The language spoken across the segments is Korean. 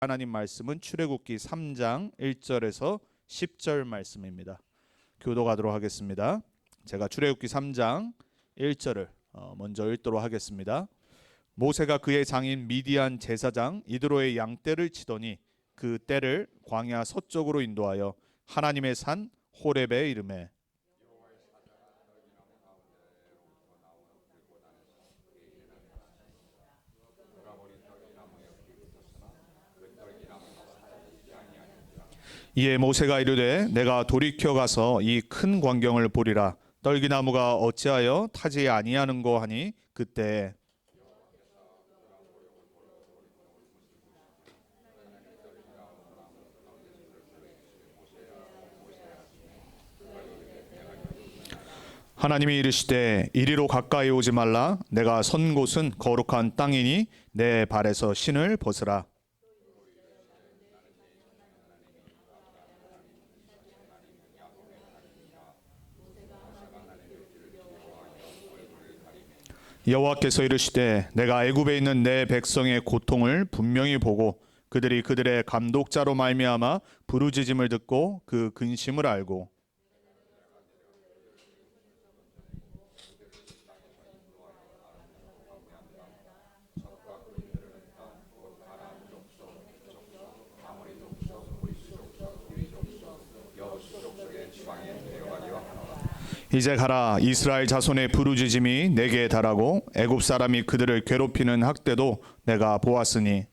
하나님 말씀은 출애굽기 3장 1절에서 10절 말씀입니다. 교도가도록 하겠습니다. 제가 출애굽기 3장 1절을 먼저 읽도록 하겠습니다. 모세가 그의 장인 미디안 제사장 이드로의 양떼를 치더니 그 떼를 광야 서쪽으로 인도하여 하나님의 산 호렙에 이르매 이에 모세가 이르되 내가 돌이켜 가서 이 큰 광경을 보리라. 떨기나무가 어찌하여 타지 아니하는고 하니 그때 하나님이 이르시되 이리로 가까이 오지 말라. 내가 선 곳은 거룩한 땅이니 내 발에서 신을 벗으라. 여호와께서 이르시되 내가 애굽에 있는 내 백성의 고통을 분명히 보고 그들이 그들의 감독자로 말미암아 부르짖음을 듣고 그 근심을 알고 이제 가라. 이스라엘 자손의 부르짖음이 내게 달하고 애굽 사람이 그들을 괴롭히는 학대도 내가 보았으니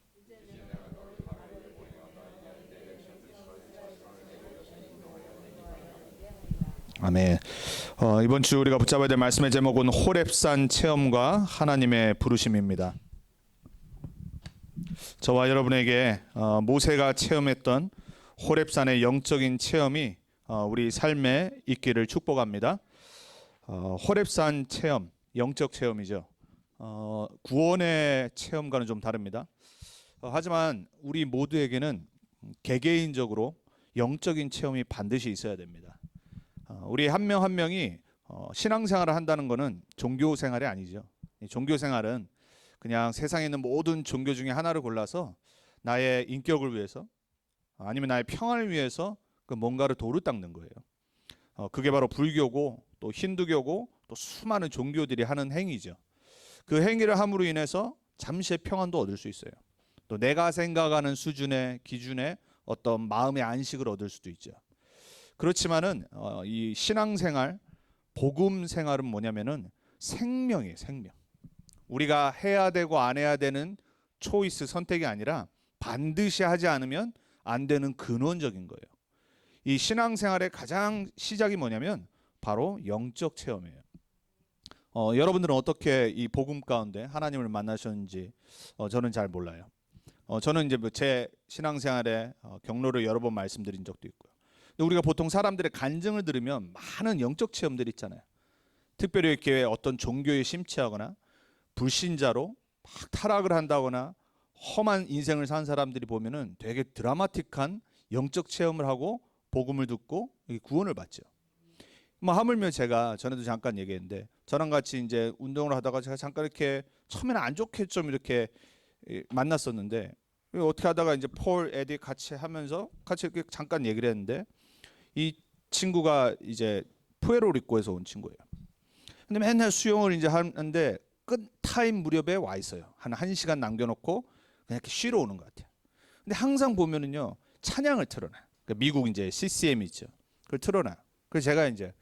아멘. 이번 주 우리가 붙잡아야 될 말씀의 제목은 호렙산 체험과 하나님의 부르심입니다. 저와 여러분에게 모세가 체험했던 호렙산의 영적인 체험이 우리 삶에 있기를 축복합니다. 호렙산 체험, 영적 체험이죠. 구원의 체험과는 좀 다릅니다. 하지만 우리 모두에게는 개개인적으로 영적인 체험이 반드시 있어야 됩니다. 우리 한 명 한 명이 신앙생활을 한다는 것은 종교생활이 아니죠. 종교생활은 그냥 세상에 있는 모든 종교 중에 하나를 골라서 나의 인격을 위해서 아니면 나의 평안을 위해서 그 뭔가를 도를 닦는 거예요. 그게 바로 불교고 또 힌두교고 또 수많은 종교들이 하는 행위죠. 그 행위를 함으로 인해서 잠시의 평안도 얻을 수 있어요. 또 내가 생각하는 수준의 기준의 어떤 마음의 안식을 얻을 수도 있죠. 그렇지만은 이 신앙생활, 복음 생활은 뭐냐면은 생명이에요, 생명. 우리가 해야 되고 안 해야 되는 초이스, 선택이 아니라 반드시 하지 않으면 안 되는 근원적인 거예요. 이 신앙생활의 가장 시작이 뭐냐면 바로 영적 체험이에요. 여러분들은 어떻게 이 복음 가운데 하나님을 만나셨는지 저는 잘 몰라요. 저는 이제 제 신앙생활의 경로를 여러 번 말씀드린 적도 있고요. 근데 우리가 보통 사람들의 간증을 들으면 많은 영적 체험들이 있잖아요. 특별히 이렇게 어떤 종교에 심취하거나 불신자로 막 타락을 한다거나 험한 인생을 산 사람들이 보면은 되게 드라마틱한 영적 체험을 하고 복음을 듣고 구원을 받죠. 뭐 하물며 제가 전에도 잠깐 얘기했는데 저랑 같이 이제 운동을 하다가 제가 잠깐 이렇게 처음에는 안 좋게 좀 이렇게 만났었는데 어떻게 하다가 이제 폴, 에디 같이 하면서 같이 이렇게 잠깐 얘기를 했는데 이 친구가 이제 푸에르토리코에서 온 친구예요. 근데 맨날 수영을 이제 하는데 끝 타임 무렵에 와 있어요. 한 1시간 남겨놓고 그냥 이렇게 쉬러 오는 것 같아요. 근데 항상 보면은요 찬양을 틀어놔. 그러니까 미국 이제 CCM 있죠. 그걸 틀어놔. 그래서 제가 이제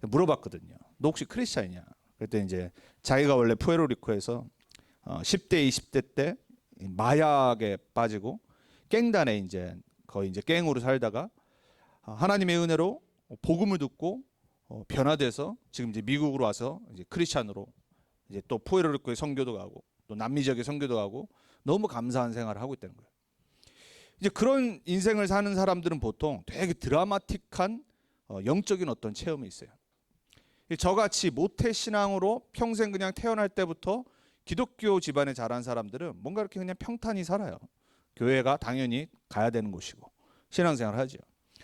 물어봤거든요. 너 혹시 크리스찬이냐? 그랬더니 이제 자기가 원래 푸에르토리코에서 10대, 20대 때 마약에 빠지고 갱단에 이제 거의 이제 갱으로 살다가 하나님의 은혜로 복음을 듣고 변화돼서 지금 이제 미국으로 와서 이제 크리스찬으로 이제 또 푸에르토리코에 선교도 가고 또 남미 지역에 선교도 가고 너무 감사한 생활을 하고 있다는 거예요. 이제 그런 인생을 사는 사람들은 보통 되게 드라마틱한 영적인 어떤 체험이 있어요. 저같이 모태신앙으로 평생 그냥 태어날 때부터 기독교 집안에 자란 사람들은 뭔가 이렇게 그냥 평탄히 살아요. 교회가 당연히 가야 되는 곳이고 신앙생활을 하죠.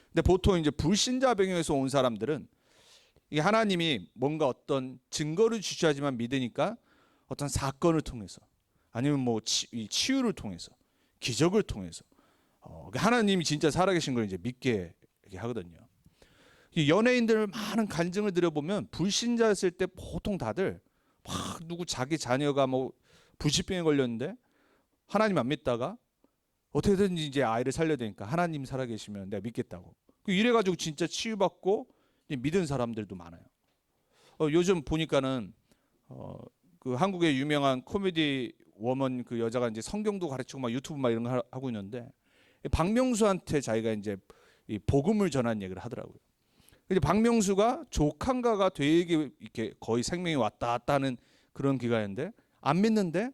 근데 보통 이제 불신자 배경에서 온 사람들은 이 하나님이 뭔가 어떤 증거를 주셔야지만 믿으니까 어떤 사건을 통해서 아니면 뭐 치유를 통해서 기적을 통해서 하나님이 진짜 살아계신 걸 이제 믿게 하거든요. 이 연예인들 많은 간증을 들어보면 불신자였을 때 보통 다들 막 누구 자기 자녀가 뭐 불치병에 걸렸는데 하나님 안 믿다가 어떻게든지 이제 아이를 살려야 되니까 하나님 살아계시면 내가 믿겠다고. 이래가지고 진짜 치유받고 믿은 사람들도 많아요. 요즘 보니까는 그 한국의 유명한 코미디 워먼 그 여자가 이제 성경도 가르치고 막 유튜브 막 이런 거 하고 있는데 박명수한테 자기가 이제 이 복음을 전한 얘기를 하더라고요. 이제 박명수가 조칸가가 되게 이렇게 거의 생명이 왔다 갔다 하는 그런 기간인데 안 믿는데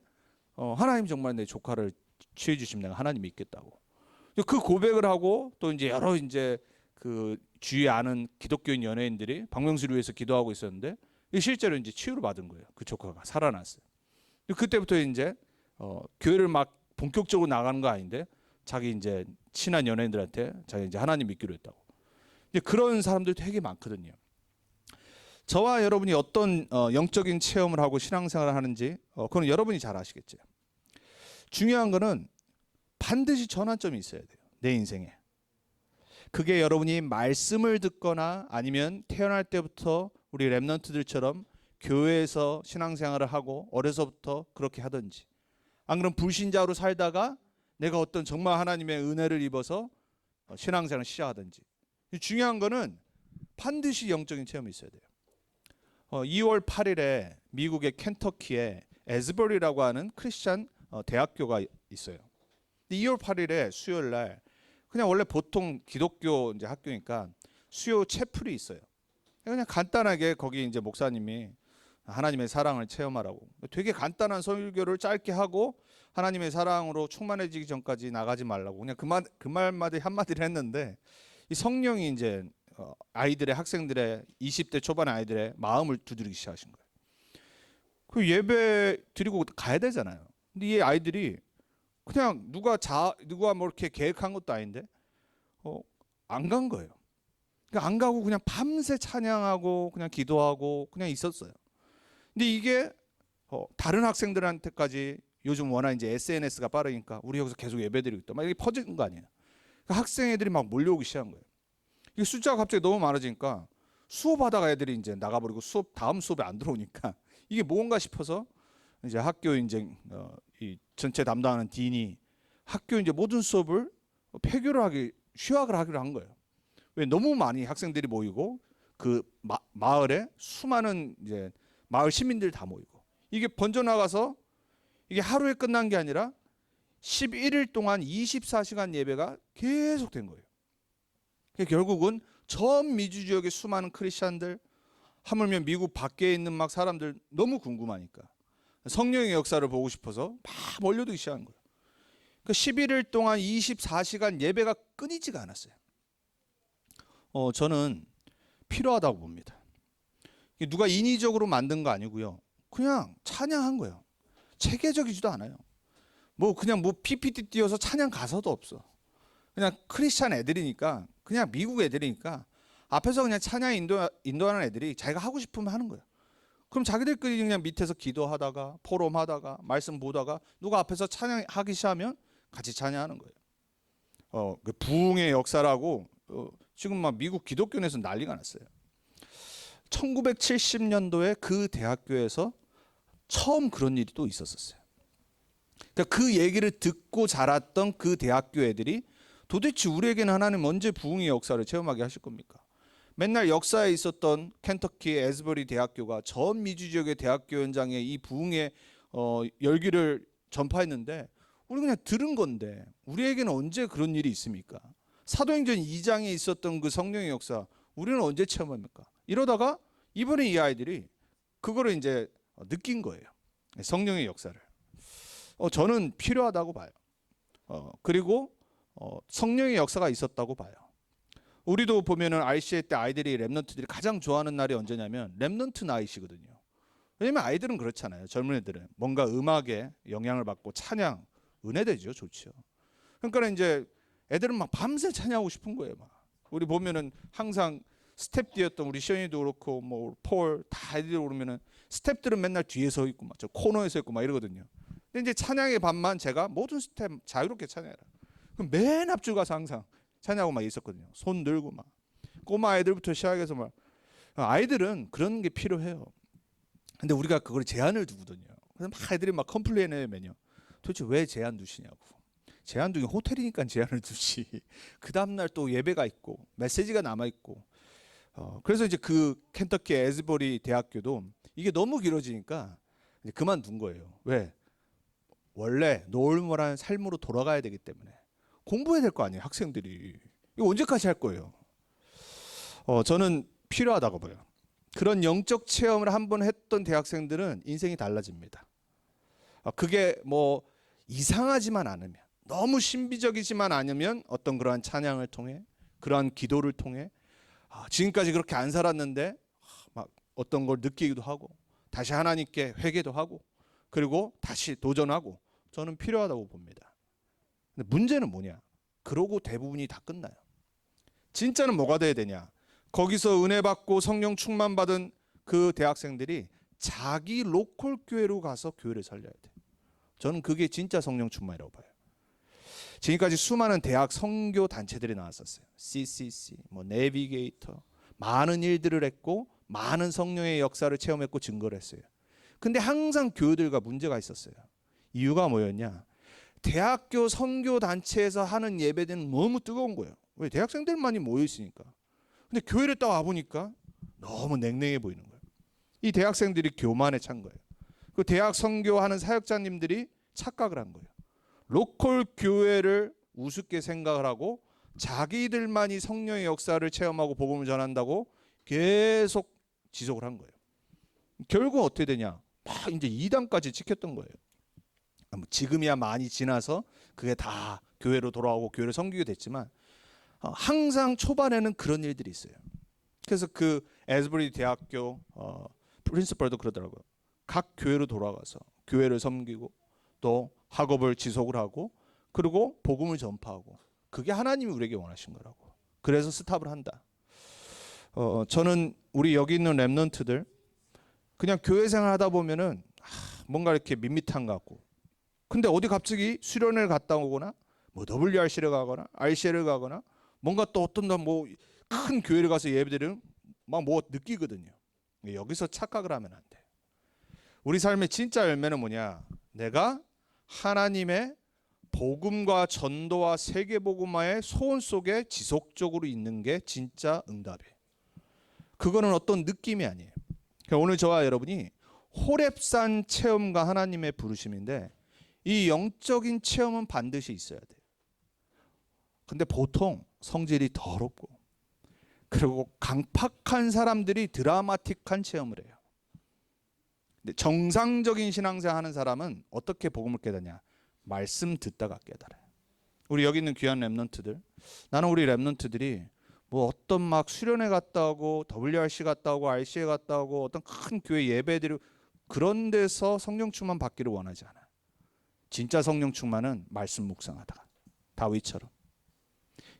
하나님 정말 내 조카를 취해 주시면 내가 하나님 믿겠다고. 그 고백을 하고 또 이제 여러 이제 그 주위에 아는 기독교인 연예인들이 박명수를 위해서 기도하고 있었는데 실제로 이제 치유를 받은 거예요. 그 조카가 살아났어요. 그때부터 이제 교회를 막 본격적으로 나가는 거 아닌데 자기 이제 친한 연예인들한테 자기 이제 하나님 믿기로 했다고. 이제 그런 사람들 되게 많거든요. 저와 여러분이 어떤 영적인 체험을 하고 신앙생활을 하는지 그건 여러분이 잘 아시겠죠. 중요한 거는 반드시 전환점이 있어야 돼요. 내 인생에. 그게 여러분이 말씀을 듣거나 아니면 태어날 때부터 우리 렘넌트들처럼 교회에서 신앙생활을 하고 어려서부터 그렇게 하든지 안 그럼 불신자로 살다가 내가 어떤 정말 하나님의 은혜를 입어서 신앙생활을 시작하든지 중요한 거는 반드시 영적인 체험이 있어야 돼요. 2월 8일에 미국의 켄터키에 에즈버리라고 하는 크리스찬 대학교가 있어요. 2월 8일에 수요일 날 그냥 원래 보통 기독교 이제 학교니까 수요 채플이 있어요. 그냥 간단하게 거기 이제 목사님이 하나님의 사랑을 체험하라고 되게 간단한 설교를 짧게 하고 하나님의 사랑으로 충만해지기 전까지 나가지 말라고 그냥 그 말마디 한마디를 했는데 이 성령이 이제 아이들의 학생들의 20대 초반의 아이들의 마음을 두드리기 시작하신 거예요. 그 예배 드리고 가야 되잖아요. 근데 이 아이들이 그냥 누가 뭐 이렇게 계획한 것도 아닌데 안 간 거예요. 그러니까 안 가고 그냥 밤새 찬양하고 그냥 기도하고 그냥 있었어요. 근데 이게 다른 학생들한테까지 요즘 워낙 이제 SNS가 빠르니까 우리 여기서 계속 예배드리고 있다. 막 이게 퍼지는 거 아니에요. 그러니까 학생 애들이 막 몰려오기 시작한 거예요. 이게 숫자가 갑자기 너무 많아지니까 수업하다가 애들이 이제 나가버리고 다음 수업에 안 들어오니까 이게 뭔가 싶어서 이제 학교 이제 이 전체 담당하는 딘이 학교 이제 모든 수업을 휴학을 하기로 한 거예요. 왜 너무 많이 학생들이 모이고 그 마을에 수많은 이제 마을 시민들 다 모이고 이게 번져나가서 이게 하루에 끝난 게 아니라 11일 동안 24시간 예배가 계속 된 거예요. 결국은 전 미주 지역의 수많은 크리스천들 하물며 미국 밖에 있는 막 사람들 너무 궁금하니까 성령의 역사를 보고 싶어서 막 몰려들기 시작한 거예요. 그 11일 동안 24시간 예배가 끊이지가 않았어요. 저는 필요하다고 봅니다. 누가 인위적으로 만든 거 아니고요. 그냥 찬양한 거예요. 체계적이지도 않아요. 그냥 PPT 띄워서 찬양 가사도 없어. 그냥 크리스찬 애들이니까 그냥 미국 애들이니까 앞에서 그냥 찬양 인도하는 애들이 자기가 하고 싶으면 하는 거예요. 그럼 자기들끼리 그냥 밑에서 기도하다가 포럼하다가 말씀 보다가 누가 앞에서 찬양하기 시작하면 같이 찬양하는 거예요. 그 부흥의 역사라고 지금 막 미국 기독교에서 난리가 났어요. 1970년도에 그 대학교에서 처음 그런 일이 또 있었어요. 그러니까 그 얘기를 듣고 자랐던 그 대학교 애들이 도대체 우리에게는 하나님 언제 부흥의 역사를 체험하게 하실 겁니까? 맨날 역사에 있었던 켄터키 에즈버리 대학교가 전 미주 지역의 대학교 현장에 이 부흥의 열기를 전파했는데 우리 그냥 들은 건데 우리에게는 언제 그런 일이 있습니까? 사도행전 2장에 있었던 그 성령의 역사 우리는 언제 체험합니까? 이러다가 이번에 이 아이들이 그거를 이제 느낀 거예요. 성령의 역사를. 저는 필요하다고 봐요. 그리고 성령의 역사가 있었다고 봐요. 우리도 보면은 RCA 때 아이들이 렘넌트들이 가장 좋아하는 날이 언제냐면 렘넌트 나이시거든요. 왜냐면 아이들은 그렇잖아요. 젊은 애들은 뭔가 음악에 영향을 받고 찬양, 은혜되죠, 좋죠. 그러니까 이제 애들은 막 밤새 찬양하고 싶은 거예요. 막 우리 보면은 항상 스텝 뛰었던 우리 시연이도 그렇고 뭐 폴 다 애들 오르면은 스텝들은 맨날 뒤에 서 있고 막 저 코너에 서 있고 막 이러거든요. 근데 이제 찬양의 밤만 제가 모든 스텝 자유롭게 찬양해라. 그럼 맨 앞줄 가서 항상 찬양하고 막 있었거든요. 손 들고 막 꼬마 아이들부터 시작해서 막 아이들은 그런 게 필요해요. 근데 우리가 그걸 제한을 두거든요. 그래서 막 아이들이 막 컴플레인해요 매년. 도대체 왜 제한 두시냐고. 제한 두긴 호텔이니까 제한을 두지. 그 다음날 또 예배가 있고 메시지가 남아 있고. 그래서 이제 그 켄터키 에즈버리 대학교도 이게 너무 길어지니까 이제 그만둔 거예요. 왜? 원래 노멀한 삶으로 돌아가야 되기 때문에 공부해야 될 거 아니에요. 학생들이 이거 언제까지 할 거예요? 저는 필요하다고 봐요. 그런 영적 체험을 한번 했던 대학생들은 인생이 달라집니다. 그게 뭐 이상하지만 않으면, 너무 신비적이지만 않으면 어떤 그러한 찬양을 통해, 그러한 기도를 통해 지금까지 그렇게 안 살았는데 막 어떤 걸 느끼기도 하고 다시 하나님께 회개도 하고 그리고 다시 도전하고, 저는 필요하다고 봅니다. 근데 문제는 뭐냐? 그러고 대부분이 다 끝나요. 진짜는 뭐가 돼야 되냐? 거기서 은혜 받고 성령 충만 받은 그 대학생들이 자기 로컬 교회로 가서 교회를 살려야 돼. 저는 그게 진짜 성령 충만이라고 봐요. 지금까지 수많은 대학 선교 단체들이 나왔었어요. CCC, 뭐 내비게이터, 많은 일들을 했고 많은 성령의 역사를 체험했고 증거를 했어요. 근데 항상 교회들과 문제가 있었어요. 이유가 뭐였냐? 대학교 선교 단체에서 하는 예배는 너무 뜨거운 거예요. 왜? 대학생들만이 모여 있으니까. 근데 교회를 딱 와보니까 너무 냉랭해 보이는 거예요. 이 대학생들이 교만에 찬 거예요. 그 대학 선교하는 사역자님들이 착각을 한 거예요. 로컬 교회를 우습게 생각을 하고 자기들만이 성령의 역사를 체험하고 복음을 전한다고 계속 지속을 한 거예요. 결국 어떻게 되냐? 막 이제 2단까지 찍혔던 거예요. 지금이야 많이 지나서 그게 다 교회로 돌아오고 교회를 섬기게 됐지만 항상 초반에는 그런 일들이 있어요. 그래서 그 에즈버리 대학교 프린시펄도 그러더라고요. 각 교회로 돌아가서 교회를 섬기고 또 학업을 지속을 하고 그리고 복음을 전파하고, 그게 하나님이 우리에게 원하신 거라고. 그래서 스탑을 한다. 저는 우리 여기 있는 렘넌트들 그냥 교회 생활하다 보면은 뭔가 이렇게 밋밋한 것 같고, 근데 어디 갑자기 수련회를 갔다 오거나 뭐 WRC를 가거나 RC를 가거나 뭔가 또 어떤 뭐 큰 교회를 가서 예배드리면 막 뭐 느끼거든요. 여기서 착각을 하면 안 돼. 우리 삶의 진짜 열매는 뭐냐? 내가 하나님의 복음과 전도와 세계복음화의 소원 속에 지속적으로 있는 게 진짜 응답이에요. 그거는 어떤 느낌이 아니에요. 그러니까 오늘 저와 여러분이 호렙산 체험과 하나님의 부르심인데, 이 영적인 체험은 반드시 있어야 돼요. 근데 보통 성질이 더럽고 그리고 강팍한 사람들이 드라마틱한 체험을 해요. 근데 정상적인 신앙생활 하는 사람은 어떻게 복음을 깨닫냐? 말씀 듣다가 깨달아요. 우리 여기 있는 귀한 렘넌트들, 나는 우리 렘넌트들이 뭐 어떤 막 수련회 갔다 오고 WRC 갔다 오고 RC에 갔다 오고 어떤 큰 교회 예배드리고 그런 데서 성령 충만 받기를 원하지 않아요. 진짜 성령 충만은 말씀 묵상하다가 다윗처럼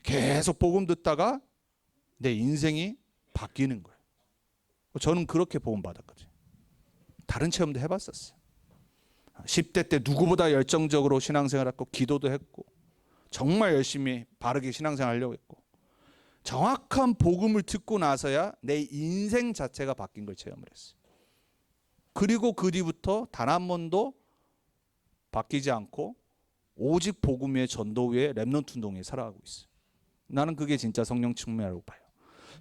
계속 복음 듣다가 내 인생이 바뀌는 거예요. 저는 그렇게 복음 받았거든요. 다른 체험도 해봤었어요. 10대 때 누구보다 열정적으로 신앙생활했고 기도도 했고 정말 열심히 바르게 신앙생활 하려고 했고, 정확한 복음을 듣고 나서야 내 인생 자체가 바뀐 걸 체험을 했어요. 그리고 그 뒤부터 단 한 번도 바뀌지 않고 오직 복음 위에 전도 위에 렘넌트 운동에 살아가고 있어요. 나는 그게 진짜 성령 충만이라고 봐요.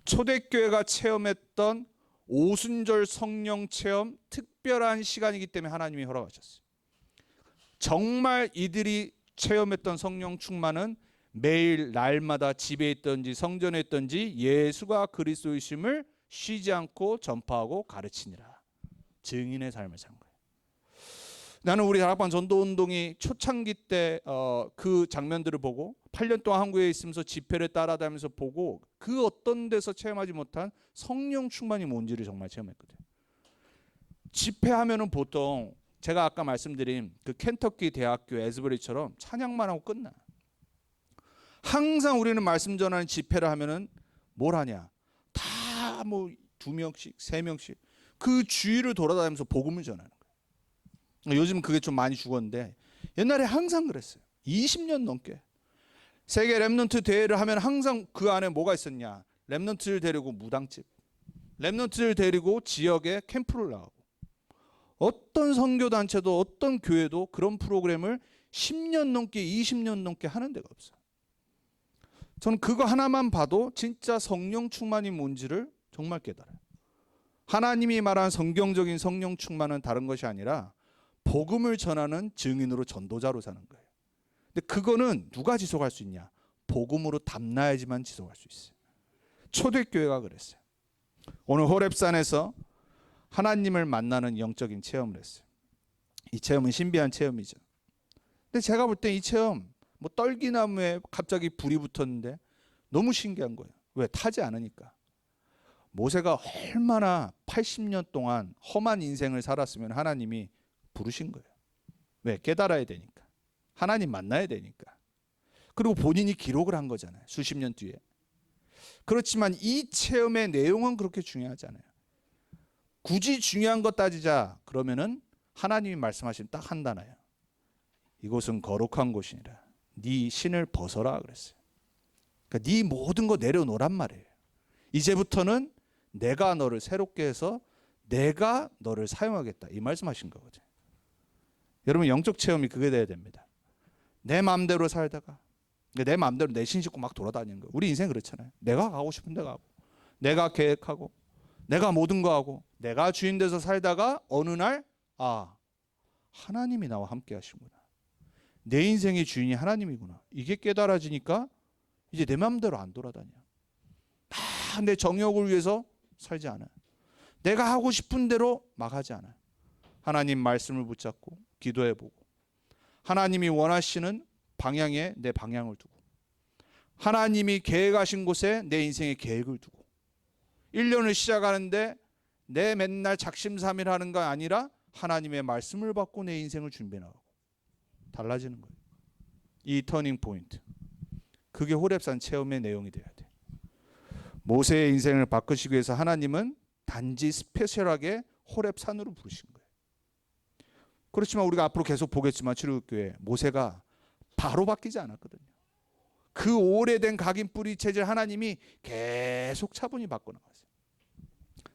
초대교회가 체험했던 오순절 성령 체험, 특별한 시간이기 때문에 하나님이 허락하셨어요. 정말 이들이 체험했던 성령 충만은 매일 날마다 집에 있든지 성전에 있든지 예수가 그리스도이심을 쉬지 않고 전파하고 가르치니라. 증인의 삶을 산 거예요. 나는 우리 다락방 전도운동이 초창기 때 그 장면들을 보고 8년 동안 한국에 있으면서 집회를 따라다니면서 보고 그 어떤 데서 체험하지 못한 성령 충만이 뭔지를 정말 체험했거든요. 집회하면은 보통 제가 아까 말씀드린 그 켄터키 대학교 에즈버리처럼 찬양만 하고 끝나. 항상 우리는 말씀 전하는 집회를 하면은 뭘 하냐? 다 뭐 2명씩, 3명씩 그 주위를 돌아다니면서 복음을 전하는 거예요. 요즘 그게 좀 많이 죽었는데 옛날에 항상 그랬어요. 20년 넘게 세계 렘넌트 대회를 하면 항상 그 안에 뭐가 있었냐? 렘넌트를 데리고 무당집, 렘넌트를 데리고 지역에 캠프를 나가고, 어떤 선교단체도 어떤 교회도 그런 프로그램을 10년 넘게 20년 넘게 하는 데가 없어요. 저는 그거 하나만 봐도 진짜 성령 충만이 뭔지를 정말 깨달아요. 하나님이 말한 성경적인 성령 충만은 다른 것이 아니라 복음을 전하는 증인으로 전도자로 사는 거예요. 근데 그거는 누가 지속할 수 있냐? 복음으로 담나야지만 지속할 수 있어요. 초대교회가 그랬어요. 오늘 호렙산에서 하나님을 만나는 영적인 체험을 했어요. 이 체험은 신비한 체험이죠. 근데 제가 볼 때 이 체험, 뭐 떨기나무에 갑자기 불이 붙었는데 너무 신기한 거예요. 왜? 타지 않으니까. 모세가 얼마나 80년 동안 험한 인생을 살았으면 하나님이 부르신 거예요. 왜? 깨달아야 되니까. 하나님 만나야 되니까. 그리고 본인이 기록을 한 거잖아요. 수십 년 뒤에. 그렇지만 이 체험의 내용은 그렇게 중요하지 않아요. 굳이 중요한 것 따지자 그러면은 하나님이 말씀하신 딱 한 단어예요. 이곳은 거룩한 곳이니라. 네 신을 벗어라 그랬어요. 그러니까 네 모든 거 내려놓으란 말이에요. 이제부터는 내가 너를 새롭게 해서 내가 너를 사용하겠다. 이 말씀하신 거거든요. 여러분 영적 체험이 그게 돼야 됩니다. 내 마음대로 살다가 내 마음대로 내 신씻고 막 돌아다니는 거. 우리 인생 그렇잖아요. 내가 가고 싶은 데 가고, 내가 계획하고, 내가 모든 거 하고, 내가 주인 돼서 살다가 어느 날 하나님이 나와 함께 하시구나. 내 인생의 주인이 하나님이구나. 이게 깨달아지니까 이제 내 마음대로 안 돌아다녀. 다 내 정욕을 위해서 살지 않아요. 내가 하고 싶은 대로 막 하지 않아요. 하나님 말씀을 붙잡고 기도해보고, 하나님이 원하시는 방향에 내 방향을 두고, 하나님이 계획하신 곳에 내 인생의 계획을 두고, 1년을 시작하는데 내 맨날 작심삼일하는 거 아니라 하나님의 말씀을 받고 내 인생을 준비해 나가고 달라지는 거예요. 이 터닝 포인트. 그게 호렙산 체험의 내용이 돼야 돼. 모세의 인생을 바꾸시기 위해서 하나님은 단지 스페셜하게 호렙산으로 부르신 거예요. 그렇지만 우리가 앞으로 계속 보겠지만 출애굽교회 모세가 바로 바뀌지 않았거든요. 그 오래된 각인 뿌리 체질 하나님이 계속 차분히 바꿔나갔어요.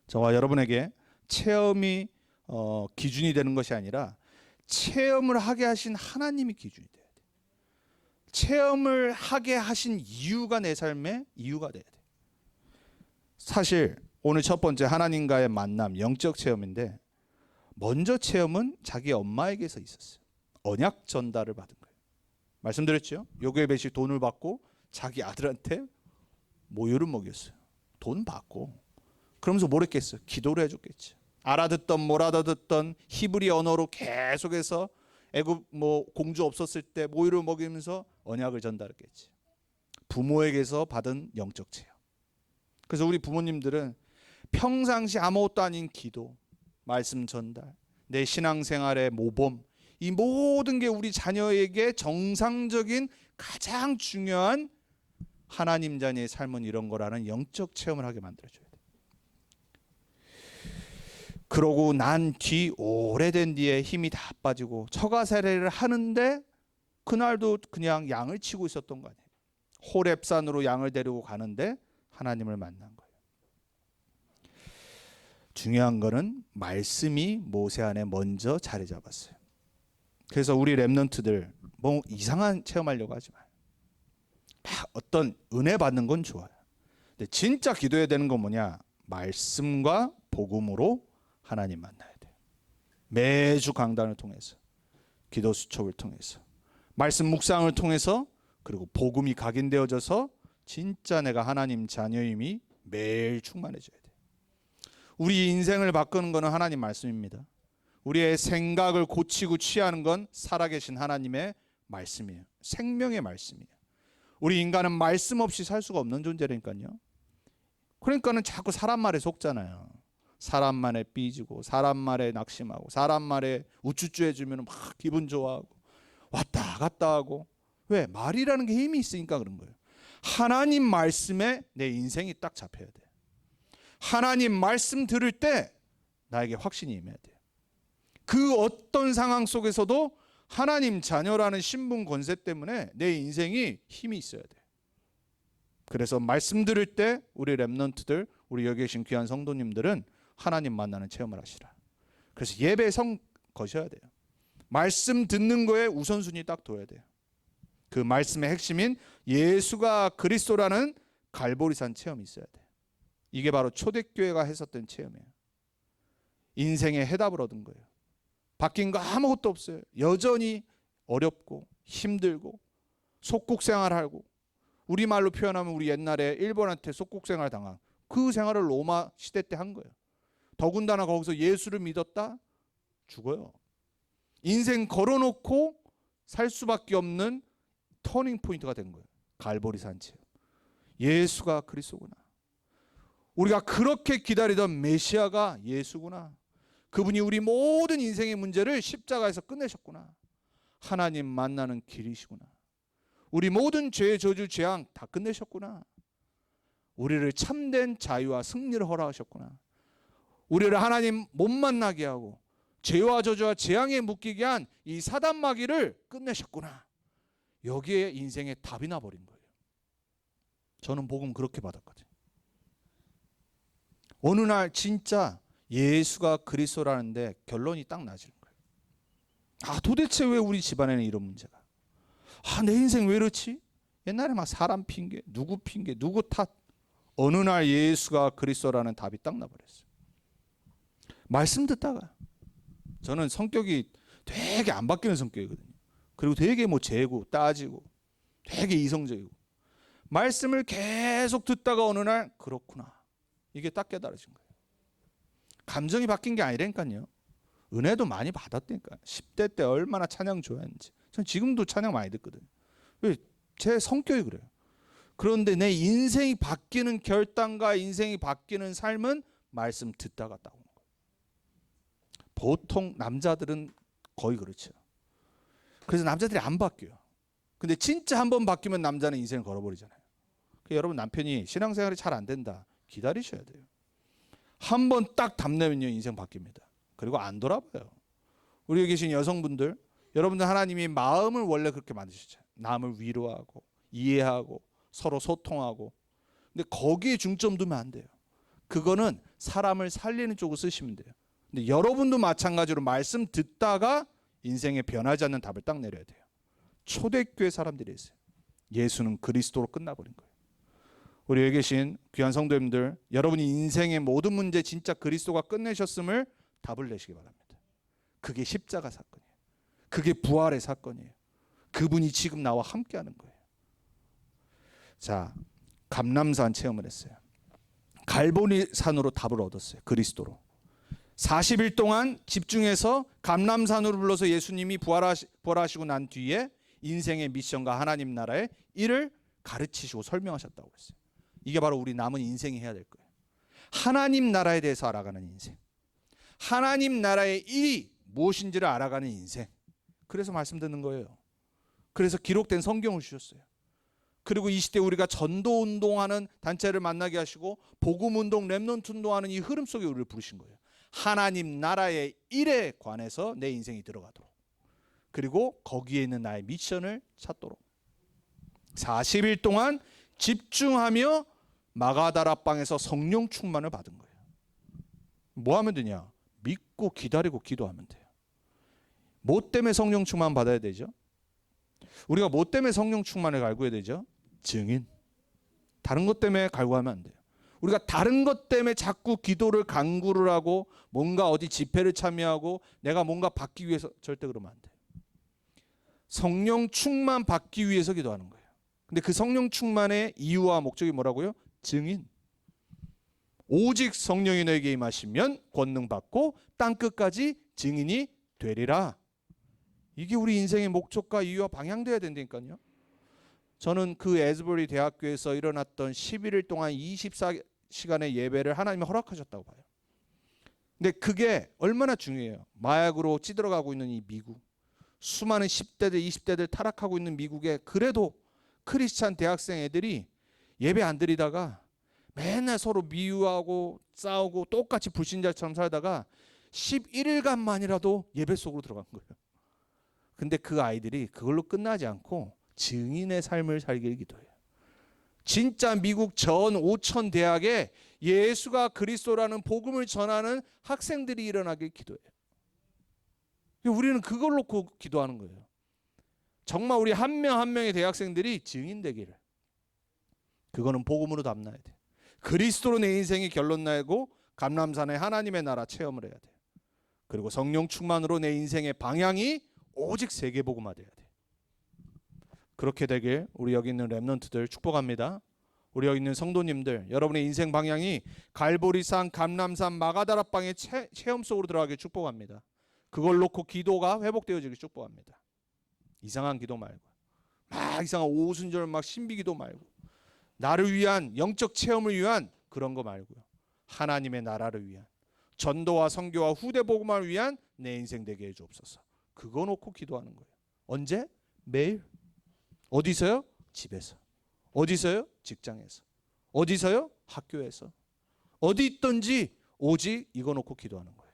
저와 여러분에게 체험이 기준이 되는 것이 아니라 체험을 하게 하신 하나님이 기준이 돼야 돼. 체험을 하게 하신 이유가 내 삶의 이유가 돼야 돼. 사실 오늘 첫 번째 하나님과의 만남, 영적 체험인데 먼저 체험은 자기 엄마에게서 있었어요. 언약 전달을 받은 거예요. 말씀드렸죠? 요괴 배식 돈을 받고 자기 아들한테 모유를 먹였어요. 돈 받고. 그러면서 뭘 했겠어요? 기도를 해줬겠죠. 알아듣던 못 알아듣던 히브리 언어로 계속해서 애굽 공주 없었을 때 모유를 먹이면서 언약을 전달했겠지. 부모에게서 받은 영적 체험. 그래서 우리 부모님들은 평상시 아무것도 아닌 기도, 말씀 전달, 내 신앙생활의 모범, 이 모든 게 우리 자녀에게 정상적인 가장 중요한 하나님 자녀의 삶은 이런 거라는 영적 체험을 하게 만들어줘야 돼. 그러고 난 뒤 오래된 뒤에 힘이 다 빠지고 처가살이를 하는데 그날도 그냥 양을 치고 있었던 거 아니에요. 호렙산으로 양을 데리고 가는데 하나님을 만난 거예요. 중요한 거는 말씀이 모세 안에 먼저 자리 잡았어요. 그래서 우리 렘넌트들 뭐 이상한 체험하려고 하지 마요. 어떤 은혜 받는 건 좋아요. 근데 진짜 기도해야 되는 건 뭐냐? 말씀과 복음으로 하나님 만나야 돼요. 매주 강단을 통해서, 기도 수첩을 통해서, 말씀 묵상을 통해서, 그리고 복음이 각인되어져서 진짜 내가 하나님 자녀임이 매일 충만해져야 돼요. 우리 인생을 바꾸는 것은 하나님 말씀입니다. 우리의 생각을 고치고 취하는 건 살아계신 하나님의 말씀이에요. 생명의 말씀이에요. 우리 인간은 말씀 없이 살 수가 없는 존재라니까요. 그러니까는 자꾸 사람 말에 속잖아요. 사람 말에 삐지고, 사람 말에 낙심하고, 사람 말에 우쭈쭈 해주면 막 기분 좋아하고, 왔다 갔다 하고. 왜? 말이라는 게 힘이 있으니까 그런 거예요. 하나님 말씀에 내 인생이 딱 잡혀야 돼. 하나님 말씀 들을 때 나에게 확신이 임해야 돼요. 그 어떤 상황 속에서도 하나님 자녀라는 신분 권세 때문에 내 인생이 힘이 있어야 돼. 그래서 말씀 들을 때 우리 렘넌트들, 우리 여기 계신 귀한 성도님들은 하나님 만나는 체험을 하시라. 그래서 예배 성 거셔야 돼요. 말씀 듣는 거에 우선순위 딱 둬야 돼요. 그 말씀의 핵심인 예수가 그리스도라는 갈보리산 체험이 있어야 돼요. 이게 바로 초대교회가 했었던 체험이에요. 인생의 해답을 얻은 거예요. 바뀐 거 아무것도 없어요. 여전히 어렵고 힘들고 속국생활하고, 우리말로 표현하면 우리 옛날에 일본한테 속국생활 당한 그 생활을 로마 시대 때 한 거예요. 더군다나 거기서 예수를 믿었다? 죽어요. 인생 걸어놓고 살 수밖에 없는 터닝 포인트가 된 거예요. 갈보리산 체험. 예수가 그리스도구나. 우리가 그렇게 기다리던 메시아가 예수구나. 그분이 우리 모든 인생의 문제를 십자가에서 끝내셨구나. 하나님 만나는 길이시구나. 우리 모든 죄의 저주 재앙 다 끝내셨구나. 우리를 참된 자유와 승리를 허락하셨구나. 우리를 하나님 못 만나게 하고 죄와 저주와 재앙에 묶이게 한 이 사단마귀를 끝내셨구나. 여기에 인생의 답이 나버린 거예요. 저는 복음 그렇게 받았거든요. 어느 날 진짜 예수가 그리스도라는데 결론이 딱 나지는 거예요. 아, 도대체 왜 우리 집안에는 이런 문제가? 아, 내 인생 왜 이렇지? 옛날에 막 사람 핑계, 누구 핑계, 누구 탓. 어느 날 예수가 그리스도라는 답이 딱 나버렸어요. 말씀 듣다가, 저는 성격이 되게 안 바뀌는 성격이거든요. 그리고 되게 뭐 재고 따지고 되게 이성적이고, 말씀을 계속 듣다가 어느 날 그렇구나, 이게 딱 깨달아진 거예요. 감정이 바뀐 게 아니라니까요. 은혜도 많이 받았다니까. 10대 때 얼마나 찬양 좋아했는지. 전 지금도 찬양 많이 듣거든요. 제 성격이 그래요. 그런데 내 인생이 바뀌는 결단과 인생이 바뀌는 삶은 말씀 듣다가 딱 오는 거예요. 보통 남자들은 거의 그렇죠. 그래서 남자들이 안 바뀌어요. 근데 진짜 한번 바뀌면 남자는 인생을 걸어버리잖아요. 여러분, 남편이 신앙생활이 잘 안 된다, 기다리셔야 돼요. 한 번 딱 답내면요, 인생 바뀝니다. 그리고 안 돌아봐요. 우리 여기 계신 여성분들, 여러분들 하나님이 마음을 원래 그렇게 만드셨잖아요. 남을 위로하고 이해하고 서로 소통하고. 근데 거기에 중점 두면 안 돼요. 그거는 사람을 살리는 쪽으로 쓰시면 돼요. 근데 여러분도 마찬가지로 말씀 듣다가 인생에 변하지 않는 답을 딱 내려야 돼요. 초대교회 사람들이 있어요. 예수는 그리스도로 끝나버린 거예요. 우리 여기 계신 귀한 성도님들, 여러분이 인생의 모든 문제 진짜 그리스도가 끝내셨음을 답을 내시기 바랍니다. 그게 십자가 사건이에요. 그게 부활의 사건이에요. 그분이 지금 나와 함께하는 거예요. 자, 감람산 체험을 했어요. 갈보리산으로 답을 얻었어요. 그리스도로. 40일 동안 집중해서 감람산으로 불러서 예수님이 부활하시고 난 뒤에 인생의 미션과 하나님 나라의 일을 가르치시고 설명하셨다고 했어요. 이게 바로 우리 남은 인생이 해야 될 거예요. 하나님 나라에 대해서 알아가는 인생. 하나님 나라의 일이 무엇인지를 알아가는 인생. 그래서 말씀 듣는 거예요. 그래서 기록된 성경을 주셨어요. 그리고 이 시대 우리가 전도 운동하는 단체를 만나게 하시고 복음 운동, 렘넌트 운동하는 이 흐름 속에 우리를 부르신 거예요. 하나님 나라의 일에 관해서 내 인생이 들어가도록, 그리고 거기에 있는 나의 미션을 찾도록 40일 동안 집중하며 마가다라방에서 성령 충만을 받은 거예요. 뭐 하면 되냐? 믿고 기다리고 기도하면 돼요. 뭐 때문에 성령 충만 받아야 되죠? 우리가 뭐 때문에 성령 충만을 갈구해야 되죠? 증인. 다른 것 때문에 갈구하면 안 돼요. 우리가 다른 것 때문에 자꾸 기도를 간구를 하고 뭔가 어디 집회를 참여하고 내가 뭔가 받기 위해서, 절대 그러면 안 돼요. 성령 충만 받기 위해서 기도하는 거예요. 근데 그 성령 충만의 이유와 목적이 뭐라고요? 증인. 오직 성령이 너에게 임하시면 권능 받고 땅 끝까지 증인이 되리라. 이게 우리 인생의 목적과 이유와 방향돼야 된다니까요. 저는 그 에즈버리 대학교에서 일어났던 11일 동안 24시간의 예배를 하나님이 허락하셨다고 봐요. 근데 그게 얼마나 중요해요. 마약으로 찌들어가고 있는 이 미국, 수많은 10대들 20대들 타락하고 있는 미국에 그래도 크리스찬 대학생 애들이 예배 안 드리다가 맨날 서로 미워하고 싸우고 똑같이 불신자처럼 살다가 11일간만이라도 예배 속으로 들어간 거예요. 근데 그 아이들이 그걸로 끝나지 않고 증인의 삶을 살길 기도해요. 진짜 미국 전 5천 대학에 예수가 그리스도라는 복음을 전하는 학생들이 일어나길 기도해요. 우리는 그걸 놓고 기도하는 거예요. 정말 우리 한 명 한 명의 대학생들이 증인되기를. 그거는 복음으로 담나야 돼. 그리스도로 내 인생이 결론 나고 감람산에 하나님의 나라 체험을 해야 돼. 그리고 성령 충만으로 내 인생의 방향이 오직 세계복음화 돼야 돼. 그렇게 되길 우리 여기 있는 렘넌트들 축복합니다. 우리 여기 있는 성도님들, 여러분의 인생 방향이 갈보리산, 감람산, 마가다락방의 체험 속으로 들어가길 축복합니다. 그걸 놓고 기도가 회복되어지길 축복합니다. 이상한 기도 말고, 막 이상한 오순절 막 신비기도 말고, 나를 위한 영적 체험을 위한 그런 거 말고요. 하나님의 나라를 위한, 전도와 선교와 후대 복음을 위한 내 인생 되게 해주옵소서. 그거 놓고 기도하는 거예요. 언제? 매일. 어디서요? 집에서. 어디서요? 직장에서. 어디서요? 학교에서. 어디 있든지 오직 이거 놓고 기도하는 거예요.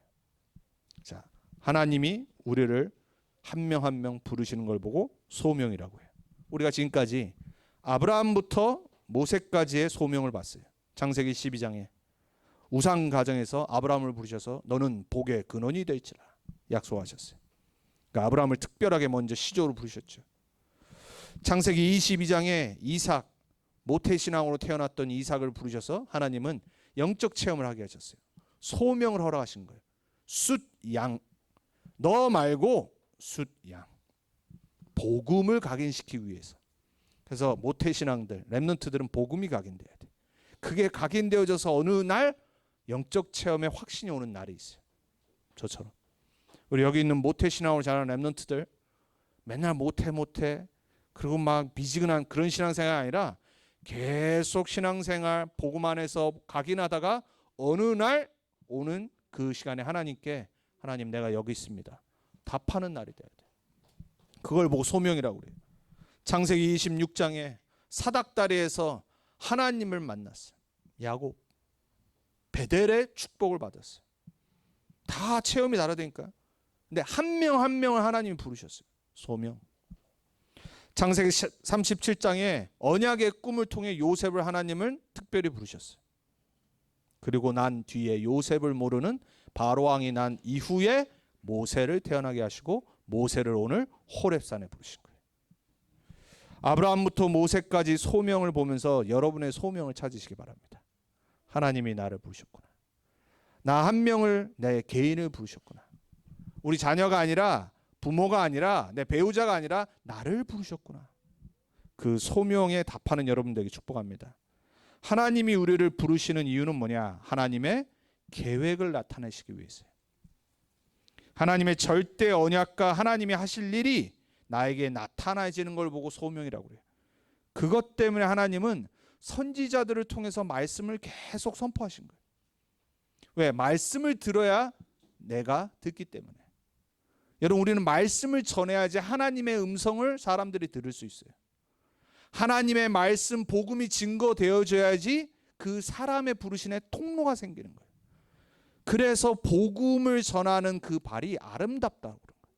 자, 하나님이 우리를 한 명 한 명 부르시는 걸 보고 소명이라고 해요. 우리가 지금까지 아브라함부터 모세까지의 소명을 봤어요. 창세기 12장에 우상 가정에서 아브라함을 부르셔서 너는 복의 근원이 될지라 약속하셨어요. 그러니까 아브라함을 특별하게 먼저 시조로 부르셨죠. 창세기 22장에 이삭, 모태신앙으로 태어났던 이삭을 부르셔서 하나님은 영적 체험을 하게 하셨어요. 소명을 허락하신 거예요. 숫, 양. 너 말고 숫, 양. 복음을 각인시키기 위해서. 그래서 모태신앙들, 렘넌트들은 복음이 각인돼야 돼. 그게 각인되어져서 어느 날 영적 체험에 확신이 오는 날이 있어요. 저처럼. 우리 여기 있는 모태신앙으로 자라는 렘넌트들, 맨날 모태 그리고 막 미지근한 그런 신앙생활이 아니라 계속 신앙생활 복음 안에서 각인하다가 어느 날 오는 그 시간에 하나님께 하나님 내가 여기 있습니다. 답하는 날이 돼야 돼. 그걸 보고 소명이라고 그래요. 창세기 26장에 사닥다리에서 하나님을 만났어요. 야곱. 베델의 축복을 받았어요. 다 체험이 다르다니까. 근데 한 명 한 명을 하나님이 부르셨어요. 소명. 창세기 37장에 언약의 꿈을 통해 요셉을 하나님은 특별히 부르셨어요. 그리고 난 뒤에 요셉을 모르는 바로왕이 난 이후에 모세를 태어나게 하시고 모세를 오늘 호렙산에 부르신 거예요. 아브라함부터 모세까지 소명을 보면서 여러분의 소명을 찾으시기 바랍니다. 하나님이 나를 부르셨구나. 나 한 명을 내 개인을 부르셨구나. 우리 자녀가 아니라 부모가 아니라 내 배우자가 아니라 나를 부르셨구나. 그 소명에 답하는 여러분들에게 축복합니다. 하나님이 우리를 부르시는 이유는 뭐냐? 하나님의 계획을 나타내시기 위해서요. 하나님의 절대 언약과 하나님이 하실 일이 나에게 나타나지는 걸 보고 소명이라고 그래요. 그것 때문에 하나님은 선지자들을 통해서 말씀을 계속 선포하신 거예요. 왜? 말씀을 들어야 내가 듣기 때문에. 여러분, 우리는 말씀을 전해야지 하나님의 음성을 사람들이 들을 수 있어요. 하나님의 말씀, 복음이 증거되어져야지 그 사람의 부르심의 통로가 생기는 거예요. 그래서 복음을 전하는 그 발이 아름답다고 그런 거예요.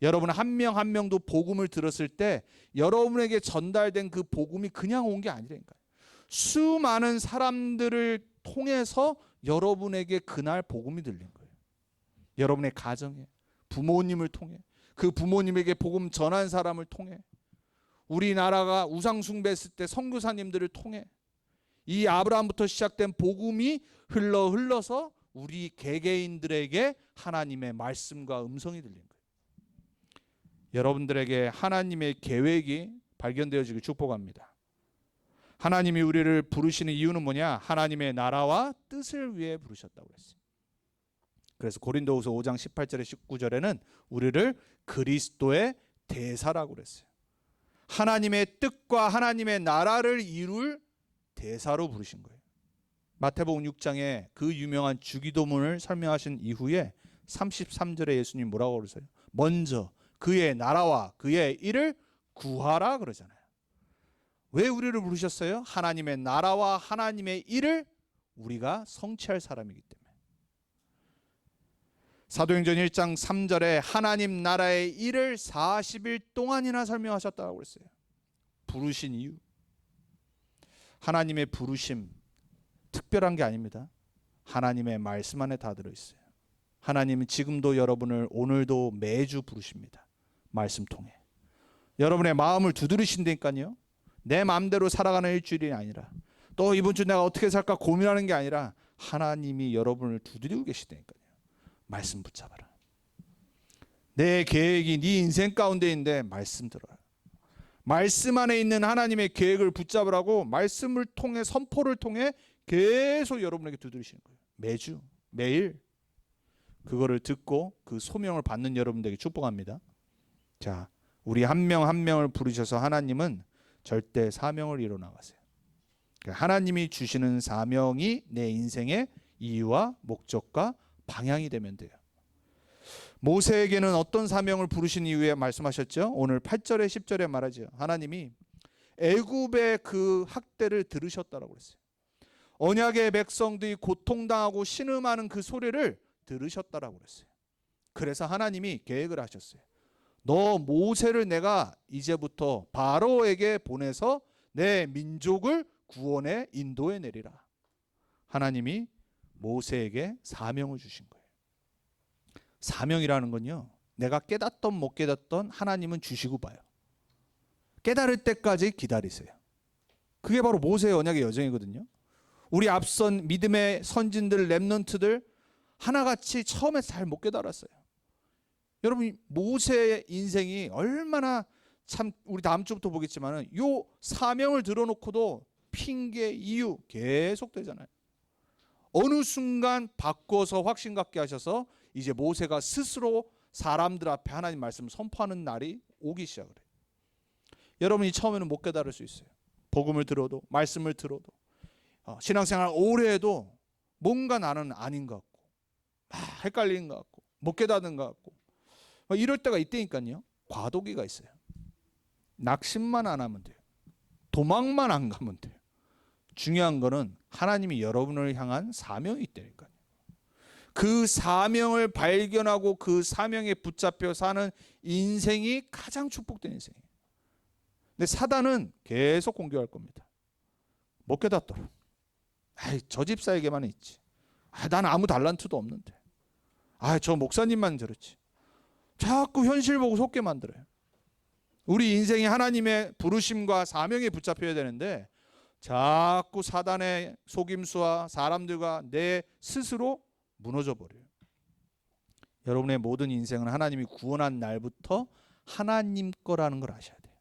여러분 한 명 한 명도 복음을 들었을 때 여러분에게 전달된 그 복음이 그냥 온 게 아니라니까요. 수많은 사람들을 통해서 여러분에게 그날 복음이 들린 거예요. 여러분의 가정에, 부모님을 통해, 그 부모님에게 복음 전한 사람을 통해, 우리나라가 우상 숭배했을 때 선교사님들을 통해 이 아브라함부터 시작된 복음이 흘러서 우리 개개인들에게 하나님의 말씀과 음성이 들린 거예요. 여러분들에게 하나님의 계획이 발견되어지길 축복합니다. 하나님이 우리를 부르시는 이유는 뭐냐? 하나님의 나라와 뜻을 위해 부르셨다고 했어요. 그래서 고린도후서 5장 18절에 19절에는 우리를 그리스도의 대사라고 그랬어요. 하나님의 뜻과 하나님의 나라를 이룰 대사로 부르신 거예요. 마태복음 6장에 그 유명한 주기도문을 설명하신 이후에 33절에 예수님 뭐라고 그러세요? 먼저 그의 나라와 그의 일을 구하라 그러잖아요. 왜 우리를 부르셨어요? 하나님의 나라와 하나님의 일을 우리가 성취할 사람이기 때문에. 사도행전 1장 3절에 하나님 나라의 일을 40일 동안이나 설명하셨다고 그랬어요. 부르신 이유. 하나님의 부르심 특별한 게 아닙니다. 하나님의 말씀 안에 다 들어있어요. 하나님은 지금도 여러분을 오늘도 매주 부르십니다. 말씀 통해. 여러분의 마음을 두드리신다니까요. 내 마음대로 살아가는 일주일이 아니라, 또 이번 주 내가 어떻게 살까 고민하는 게 아니라 하나님이 여러분을 두드리고 계시다니까요. 말씀 붙잡아라. 내 계획이 네 인생 가운데 있는데 말씀 들어라. 말씀 안에 있는 하나님의 계획을 붙잡으라고 말씀을 통해, 선포를 통해 계속 여러분에게 두드리시는 거예요. 매주 매일 그거를 듣고 그 소명을 받는 여러분들에게 축복합니다. 자, 우리 한 명 한 명을 부르셔서 하나님은 절대 사명을 이뤄나가세요. 하나님이 주시는 사명이 내 인생의 이유와 목적과 방향이 되면 돼요. 모세에게는 어떤 사명을 부르신 이후에 말씀하셨죠? 오늘 8절에 10절에 말하죠. 하나님이 애굽의 그 학대를 들으셨다라고 그랬어요. 언약의 백성들이 고통당하고 신음하는 그 소리를 들으셨다라고 그랬어요. 그래서 하나님이 계획을 하셨어요. 너 모세를 내가 이제부터 바로에게 보내서 내 민족을 구원에 인도해 내리라. 하나님이 모세에게 사명을 주신 거예요. 사명이라는 건요, 내가 깨닫던 못 깨닫던 하나님은 주시고 봐요. 깨달을 때까지 기다리세요. 그게 바로 모세의 언약의 여정이거든요. 우리 앞선 믿음의 선진들, 렘넌트들 하나같이 처음에 잘 못 깨달았어요. 여러분, 모세의 인생이 얼마나, 참 우리 다음 주부터 보겠지만 요 사명을 들어놓고도 핑계, 이유 계속 되잖아요. 어느 순간 바꿔서 확신 갖게 하셔서 이제 모세가 스스로 사람들 앞에 하나님 말씀을 선포하는 날이 오기 시작을 해요. 여러분이 처음에는 못 깨달을 수 있어요. 복음을 들어도, 말씀을 들어도, 신앙생활 오래 해도 뭔가 나는 아닌 것 같고, 헷갈리는 것 같고, 못 깨닫는 것 같고, 이럴 때가 있다니까요. 과도기가 있어요. 낙심만 안 하면 돼요. 도망만 안 가면 돼요. 중요한 거는 하나님이 여러분을 향한 사명이 있다니까요. 그 사명을 발견하고 그 사명에 붙잡혀 사는 인생이 가장 축복된 인생이에요. 근데 사단은 계속 공격할 겁니다. 못 깨닫도록. 저 집사에게만 있지. 난 아무 달란트도 없는데. 저 목사님만 저렇지. 자꾸 현실 보고 속게 만들어요. 우리 인생이 하나님의 부르심과 사명에 붙잡혀야 되는데 자꾸 사단의 속임수와 사람들과 내 스스로 무너져 버려요. 여러분의 모든 인생은 하나님이 구원한 날부터 하나님 거라는 걸 아셔야 돼요.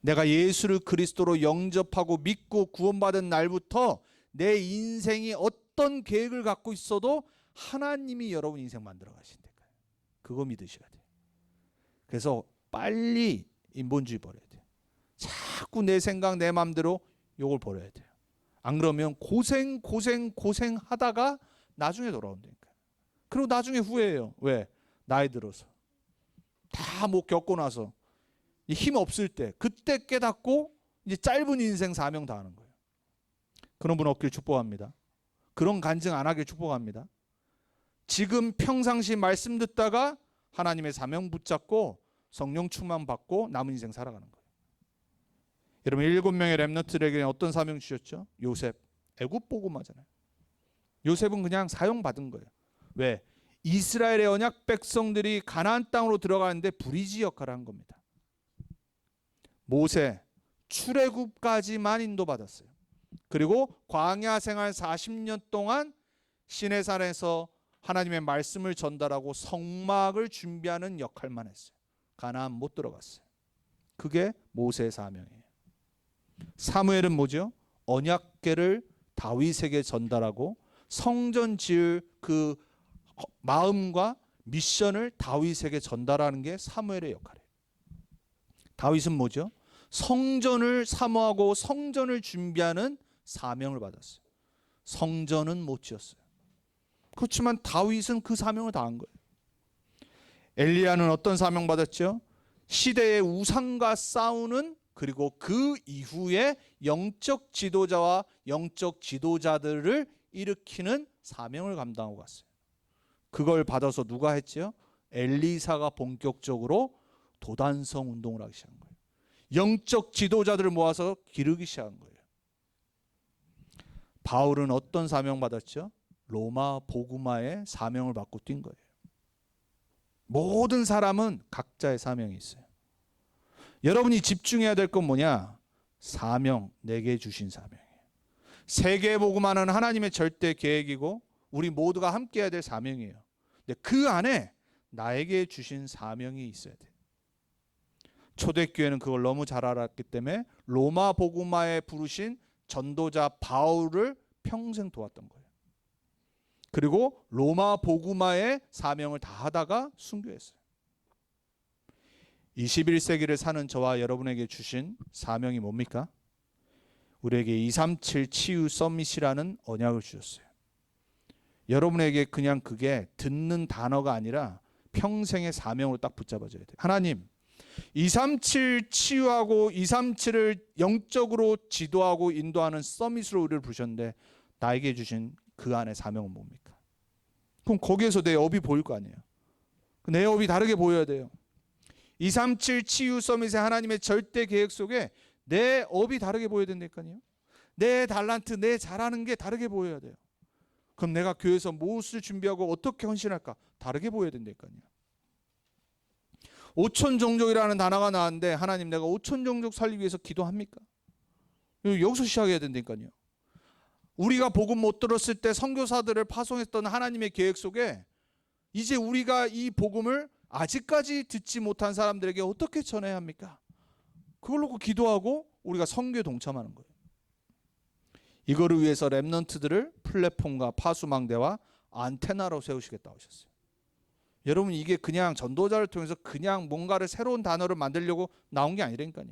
내가 예수를 그리스도로 영접하고 믿고 구원받은 날부터 내 인생이 어떤 계획을 갖고 있어도 하나님이 여러분 인생 만들어 가신다니까요. 그거 믿으셔야 돼요. 그래서 빨리 인본주의 버려야 돼요. 자꾸 내 생각 내 마음대로 요걸 버려야 돼요. 안 그러면 고생 하다가 나중에 돌아온다니까요. 그리고 나중에 후회해요. 왜? 나이 들어서 다 못 겪고 나서 힘 없을 때, 그때 깨닫고 이제 짧은 인생 사명 다 하는 거예요. 그런 분 없길 축복합니다. 그런 간증 안 하길 축복합니다. 지금 평상시 말씀 듣다가 하나님의 사명 붙잡고 성령 충만 받고 남은 인생 살아가는 거예요. 여러분, 7명의 렘넌트들에게 어떤 사명 주셨죠? 요셉, 애굽 복음하잖아요. 요셉은 그냥 사용받은 거예요. 왜? 이스라엘의 언약 백성들이 가나안 땅으로 들어가는데 브리지 역할을 한 겁니다. 모세, 출애굽까지만 인도받았어요. 그리고 광야 생활 40년 동안 시내산에서 하나님의 말씀을 전달하고 성막을 준비하는 역할만 했어요. 가나안 못 들어갔어요. 그게 모세의 사명이에요. 사무엘은 뭐죠? 언약궤를 다윗에게 전달하고 성전 지을 그 마음과 미션을 다윗에게 전달하는 게 사무엘의 역할이에요. 다윗은 뭐죠? 성전을 사모하고 성전을 준비하는 사명을 받았어요. 성전은 못 지었어요. 그렇지만 다윗은 그 사명을 다한 거예요. 엘리야는 어떤 사명 받았죠? 시대의 우상과 싸우는, 그리고 그 이후에 영적 지도자와 영적 지도자들을 일으키는 사명을 감당하고 갔어요. 그걸 받아서 누가 했지요? 엘리사가 본격적으로 도단성 운동을 하기 시작한 거예요. 영적 지도자들을 모아서 기르기 시작한 거예요. 바울은 어떤 사명 받았죠? 로마 복음화의 사명을 받고 뛴 거예요. 모든 사람은 각자의 사명이 있어요. 여러분이 집중해야 될 건 뭐냐? 사명, 내게 주신 사명이에요. 세계 복음화는 하나님의 절대 계획이고 우리 모두가 함께 해야 될 사명이에요. 근데 그 안에 나에게 주신 사명이 있어야 돼요. 초대교회는 그걸 너무 잘 알았기 때문에 로마 복음화에 부르신 전도자 바울을 평생 도왔던 거예요. 그리고 로마 복음화의 사명을 다하다가 순교했어요. 21세기를 사는 저와 여러분에게 주신 사명이 뭡니까? 우리에게 237 치유 서밋이라는 언약을 주셨어요. 여러분에게 그냥 그게 듣는 단어가 아니라 평생의 사명으로 딱 붙잡아줘야 돼요. 하나님, 237 치유하고 237을 영적으로 지도하고 인도하는 서밋으로 우리를 부르셨는데 나에게 주신 그 안의 사명은 뭡니까? 그럼 거기에서 내 업이 보일 거 아니에요. 내 업이 다르게 보여야 돼요. 237 치유 서밋의 하나님의 절대 계획 속에 내 업이 다르게 보여야 된다니까요. 내 달란트, 내 잘하는 게 다르게 보여야 돼요. 그럼 내가 교회에서 무엇을 준비하고 어떻게 헌신할까? 다르게 보여야 된다니까요. 5천 종족이라는 단어가 나왔는데 하나님 내가 5천 종족 살리기 위해서 기도합니까? 여기서 시작해야 된다니까요. 우리가 복음 못 들었을 때 선교사들을 파송했던 하나님의 계획 속에 이제 우리가 이 복음을 아직까지 듣지 못한 사람들에게 어떻게 전해야 합니까? 그걸 놓고 기도하고 우리가 선교에 동참하는 거예요. 이거를 위해서 렘넌트들을 플랫폼과 파수망대와 안테나로 세우시겠다고 하셨어요. 여러분 이게 그냥 전도자를 통해서 그냥 뭔가를 새로운 단어를 만들려고 나온 게 아니라니까요.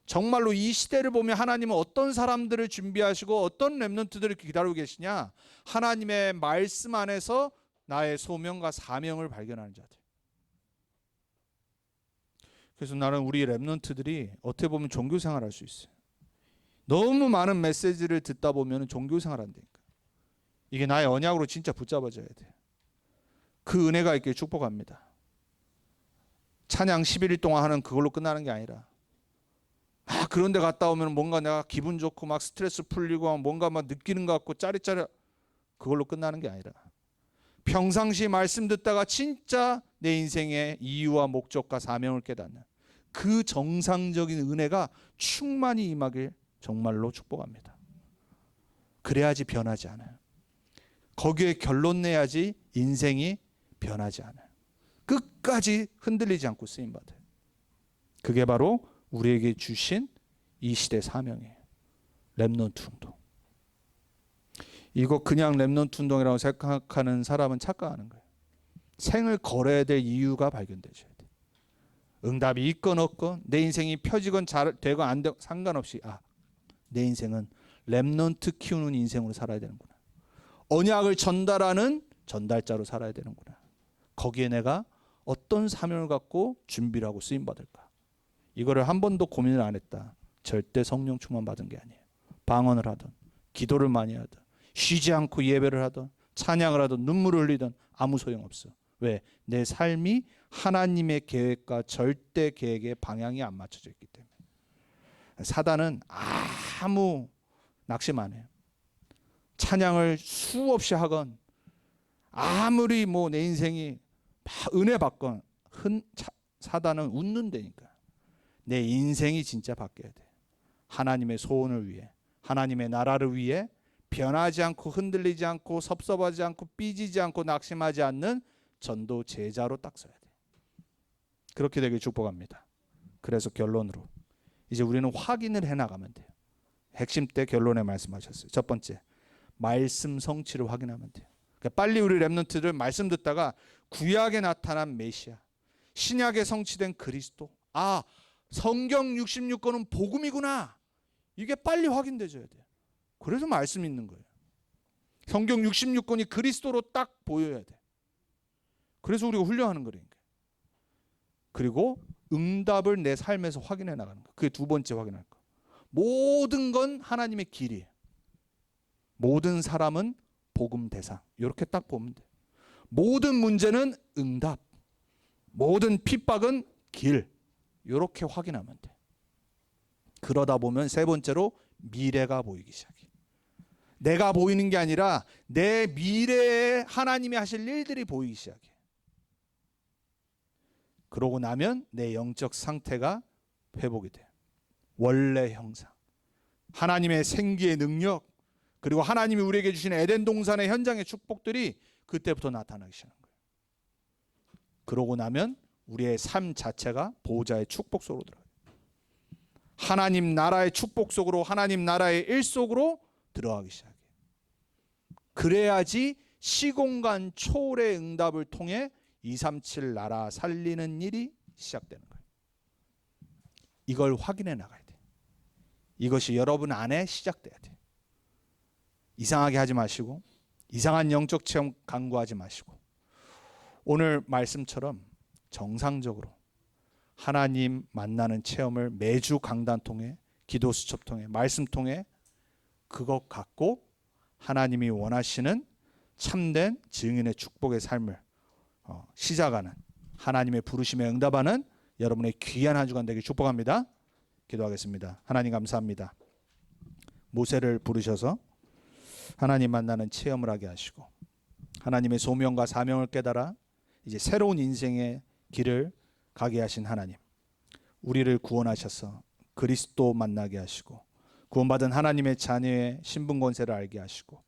정말로 이 시대를 보면 하나님은 어떤 사람들을 준비하시고 어떤 렘넌트들을 기다리고 계시냐? 하나님의 말씀 안에서 나의 소명과 사명을 발견하는 자들. 그래서 나는 우리 렘넌트들이 어떻게 보면 종교생활 할 수 있어요. 너무 많은 메시지를 듣다 보면 종교생활 한다니까. 이게 나의 언약으로 진짜 붙잡아줘야 돼요. 그 은혜가 있길 축복합니다. 찬양 11일 동안 하는 그걸로 끝나는 게 아니라 그런 데 갔다 오면 뭔가 내가 기분 좋고 막 스트레스 풀리고 뭔가 막 느끼는 것 같고 짜릿짜릿 그걸로 끝나는 게 아니라 평상시 말씀 듣다가 진짜 내 인생의 이유와 목적과 사명을 깨닫는 그 정상적인 은혜가 충만히 임하길 정말로 축복합니다. 그래야지 변하지 않아요. 거기에 결론 내야지 인생이 변하지 않아요. 끝까지 흔들리지 않고 쓰임받아요. 그게 바로 우리에게 주신 이 시대 사명이에요. 렘넌트 운동. 이거 그냥 렘넌트 운동이라고 생각하는 사람은 착각하는 거예요. 생을 걸어야 될 이유가 발견되셔야 돼요. 응답이 있건 없건 내 인생이 펴지건 잘 되건 안 되건 상관없이 내 인생은 렘넌트 키우는 인생으로 살아야 되는구나. 언약을 전달하는 전달자로 살아야 되는구나. 거기에 내가 어떤 사명을 갖고 준비를 하고 쓰임받을까. 이거를 한 번도 고민을 안 했다. 절대 성령 충만 받은 게 아니에요. 방언을 하든 기도를 많이 하든 쉬지 않고 예배를 하든 찬양을 하든 눈물을 흘리든 아무 소용없어. 왜? 내 삶이 하나님의 계획과 절대 계획의 방향이 안 맞춰져 있기 때문에. 사단은 아무 낙심 안 해요. 찬양을 수없이 하건 아무리 내 인생이 은혜 받건 사단은 웃는다니까. 내 인생이 진짜 바뀌어야 돼. 하나님의 소원을 위해 하나님의 나라를 위해 변하지 않고 흔들리지 않고 섭섭하지 않고 삐지지 않고 낙심하지 않는 전도 제자로 딱 서야 돼. 그렇게 되길 축복합니다. 그래서 결론으로 이제 우리는 확인을 해나가면 돼요. 핵심 때 결론에 말씀하셨어요. 첫 번째, 말씀 성취를 확인하면 돼요. 그러니까 빨리 우리 렘넌트들 말씀 듣다가 구약에 나타난 메시아, 신약에 성취된 그리스도, 성경 66권은 복음이구나. 이게 빨리 확인돼져야 돼요. 그래서 말씀 있는 거예요. 성경 66권이 그리스도로 딱 보여야 돼. 그래서 우리가 훈련하는 거라니까. 그리고 응답을 내 삶에서 확인해 나가는 거. 그게 두 번째 확인할 거. 모든 건 하나님의 길이에요. 모든 사람은 복음 대상. 이렇게 딱 보면 돼. 모든 문제는 응답, 모든 핍박은 길. 이렇게 확인하면 돼. 그러다 보면 세 번째로 미래가 보이기 시작해. 내가 보이는 게 아니라 내 미래에 하나님이 하실 일들이 보이기 시작해. 그러고 나면 내 영적 상태가 회복이 돼. 원래 형상. 하나님의 생기의 능력, 그리고 하나님이 우리에게 주신 에덴 동산의 현장의 축복들이 그때부터 나타나기 시작하는 거예요. 그러고 나면 우리의 삶 자체가 보호자의 축복 속으로 들어가요. 하나님 나라의 축복 속으로, 하나님 나라의 일 속으로 들어가기 시작해요. 그래야지 시공간 초월의 응답을 통해 237 나라 살리는 일이 시작되는 거예요. 이걸 확인해 나가야 돼. 이것이 여러분 안에 시작돼야 돼. 이상하게 하지 마시고, 이상한 영적 체험 강구하지 마시고, 오늘 말씀처럼 정상적으로 하나님 만나는 체험을 매주 강단 통해, 기도 수첩 통해, 말씀 통해 그것 갖고 하나님이 원하시는 참된 증인의 축복의 삶을 시작하는, 하나님의 부르심에 응답하는 여러분의 귀한 한 주간 되길 축복합니다. 기도하겠습니다. 하나님 감사합니다. 모세를 부르셔서 하나님 만나는 체험을 하게 하시고, 하나님의 소명과 사명을 깨달아 이제 새로운 인생의 길을 가게 하신 하나님, 우리를 구원하셔서 그리스도 만나게 하시고 구원받은 하나님의 자녀의 신분 권세를 알게 하시고,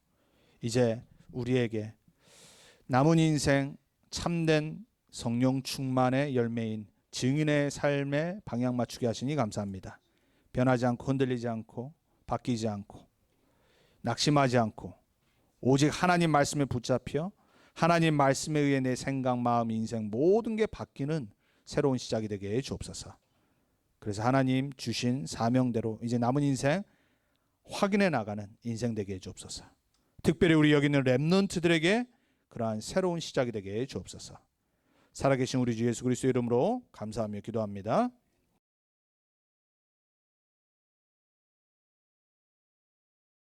이제 우리에게 남은 인생 참된 성령 충만의 열매인 증인의 삶에 방향 맞추게 하시니 감사합니다. 변하지 않고 흔들리지 않고 바뀌지 않고 낙심하지 않고 오직 하나님 말씀에 붙잡혀 하나님 말씀에 의해 내 생각, 마음, 인생 모든 게 바뀌는 새로운 시작이 되게 해 주옵소서. 그래서 하나님 주신 사명대로 이제 남은 인생 확인해 나가는 인생 되게 해 주옵소서. 특별히 우리 여기 있는 렘넌트들에게 그러한 새로운 시작이 되게 해 주옵소서. 살아계신 우리 주 예수 그리스도 이름으로 감사하며 기도합니다.